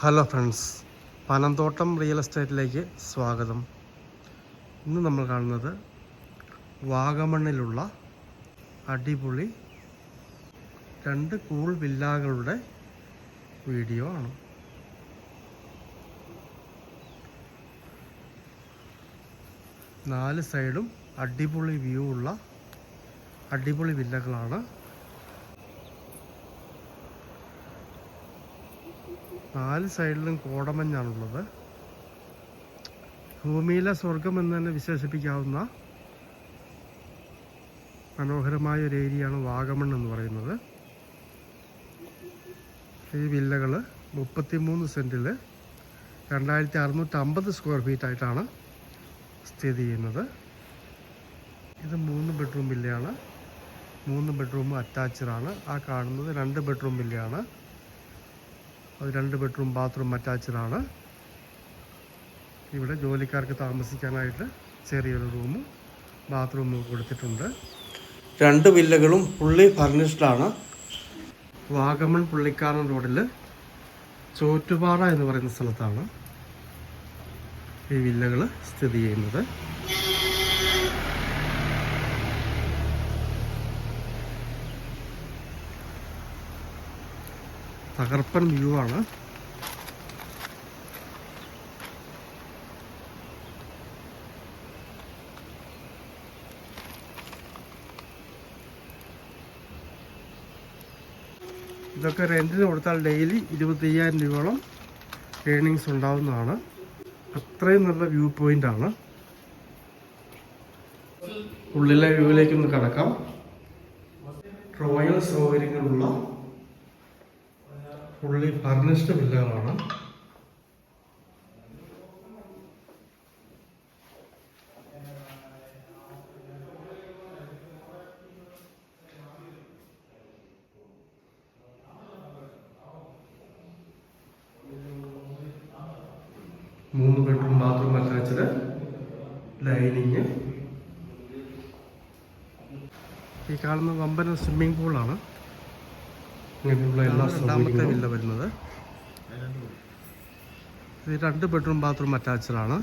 Hello friends, Panamthottam real എസ്റ്റേറ്റിലേക്ക് സ്വാഗതം. ഇന്ന് നമ്മൾ കാണുന്നത് വാഗമണ്ണിലുള്ള അടിപൊളി 2 കൂൾ വില്ലകളുടെ വീഡിയോ ആണ്. നാല് സൈഡും അടിപൊളി വ്യൂ ഉള്ള അടിപൊളി വില്ലകളാണ്. 4 സൈഡിലും കോടമഞ്ഞാണുള്ളത്. ഭൂമിയിലെ സ്വർഗം എന്ന് തന്നെ വിശേഷിപ്പിക്കാവുന്ന മനോഹരമായ ഒരു ഏരിയയാണ് വാഗമൺ എന്ന് പറയുന്നത്. ഈ വില്ലകൾ 33 സെൻറ്റിൽ 2650 സ്ക്വയർ ഫീറ്റ് ആയിട്ടാണ് സ്ഥിതി ചെയ്യുന്നത്. ഇത് 3 ബെഡ്റൂം വില്ലയാണ്. 3 ബെഡ്റൂം അറ്റാച്ച്ഡാണ്. ആ കാണുന്നത് 2 ബെഡ്റൂം വില്ലയാണ്. അത് 2 ബെഡ്റൂം ബാത്റൂം അറ്റാച്ച്ഡാണ്. ഇവിടെ ജോലിക്കാർക്ക് താമസിക്കാനായിട്ട് ചെറിയൊരു റൂമും ബാത്റൂമും കൊടുത്തിട്ടുണ്ട്. 2 വില്ലകളും ഫുള്ളി ഫർണിഷ്ഡാണ്. വാഗമൺ പുള്ളിക്കാരൻ റോഡിൽ ചോറ്റുപാറ എന്ന് പറയുന്ന സ്ഥലത്താണ് ഈ വില്ലകൾ സ്ഥിതി ചെയ്യുന്നത്. തകർപ്പൻ വ്യൂ ആണ്. ഇതൊക്കെ റെന്റിന് കൊടുത്താൽ ഡെയിലി 25,000 രൂപയോളം ഏർണിങ്സ് ഉണ്ടാവുന്നതാണ്. അത്രയും നല്ല വ്യൂ പോയിന്റ് ആണ്. ഉള്ളിലെ വ്യൂവിലേക്കൊന്ന് കടക്കാം. റോയൽ സൗകര്യങ്ങളുള്ള ഫുള്ളി ഫർണിഷ്ഡ് വില്ലകളാണ്. മൂന്ന് ബെഡ്റൂം ബാത്റൂം അറ്റാച്ച്ഡ്, ഡൈനിങ്. ഈ കാണുന്ന വമ്പന സ്വിമ്മിംഗ് പൂളാണ്. ഇങ്ങനെയുള്ള എല്ലാ രണ്ടാമത്തെ വില്ല വരുന്നത്. ഇത് 2 ബെഡ്റൂം ബാത്റൂം അറ്റാച്ച്ഡാണ്.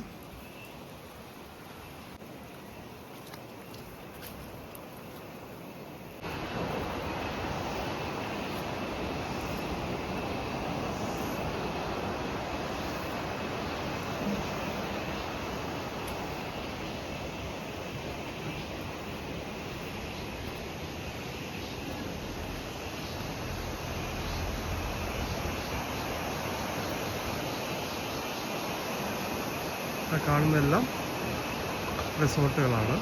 കാണുന്നതെല്ലാം റിസോർട്ടുകളാണ്.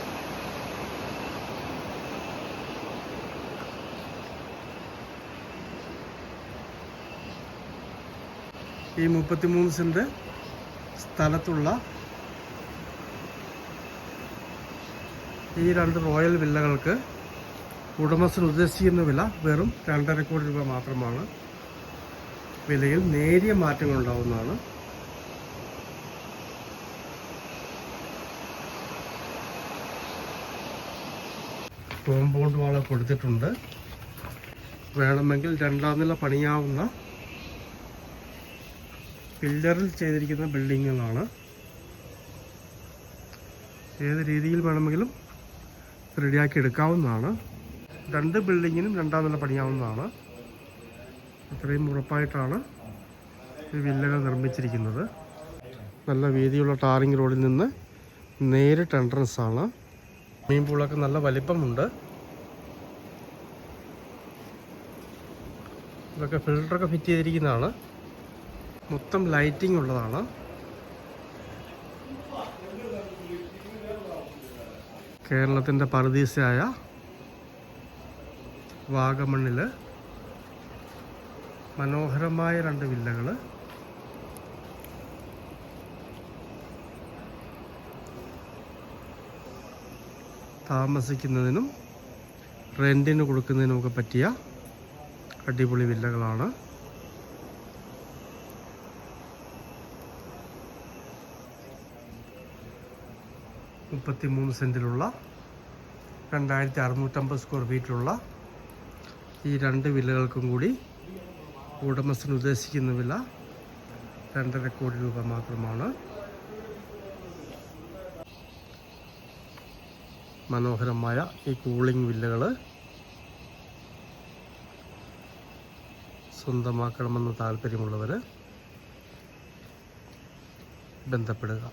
ഈ 33 സെന്റ് സ്ഥലത്തുള്ള ഈ 2 റോയൽ വില്ലകൾക്ക് ഉടമസ്ഥൻ ഉദ്ദേശിക്കുന്ന വില വെറും 2.5 കോടി രൂപ മാത്രമാണ്. വിലയിൽ നേരിയ മാറ്റങ്ങൾ ഉണ്ടാവുന്നതാണ്. കോമ്പൗണ്ട് വാള് കൊടുത്തിട്ടുണ്ട്. വേണമെങ്കിൽ 2ാം നില പണിയാവുന്ന പില്ലറിൽ ചെയ്തിരിക്കുന്ന ബിൽഡിങ്ങുകളാണ്. ഏത് രീതിയിൽ വേണമെങ്കിലും റെഡിയാക്കി എടുക്കാവുന്നതാണ്. 2 ബിൽഡിങ്ങിനും 2ാം നില പണിയാവുന്നതാണ്. അത്രയും ഉറപ്പായിട്ടാണ് ഈ വില്ലകൾ നിർമ്മിച്ചിരിക്കുന്നത്. നല്ല വീതിയുള്ള ടാറിങ് റോഡിൽ നിന്ന് നേരിട്ട് എൻട്രൻസ് ആണ്. മീൻ പൂളൊക്കെ നല്ല വലിപ്പമുണ്ട്. ഇതൊക്കെ ഫിൽറ്ററൊക്കെ ഫിറ്റ് ചെയ്തിരിക്കുന്നതാണ്. മൊത്തം ലൈറ്റിംഗ് ഉള്ളതാണ്. കേരളത്തിൻ്റെ പറുദീസയായ വാഗമണ്ണിൽ മനോഹരമായ 2 വില്ലകൾ. താമസിക്കുന്നതിനും റെൻറ്റിന് കൊടുക്കുന്നതിനുമൊക്കെ പറ്റിയ അടിപൊളി വില്ലകളാണ്. മുപ്പത്തിമൂന്ന് സെൻറ്റിലുള്ള 2650 സ്ക്വയർ ഫീറ്റിലുള്ള ഈ 2 വില്ലകൾക്കും കൂടി ഉടമസ്ഥൻ ഉദ്ദേശിക്കുന്ന വില 2.5 കോടി രൂപ മാത്രമാണ്. മനോഹരമായ ഈ കൂളിംഗ് വില്ലകൾ സ്വന്തമാക്കണമെന്ന് താല്പര്യമുള്ളവർ ബന്ധപ്പെടുക.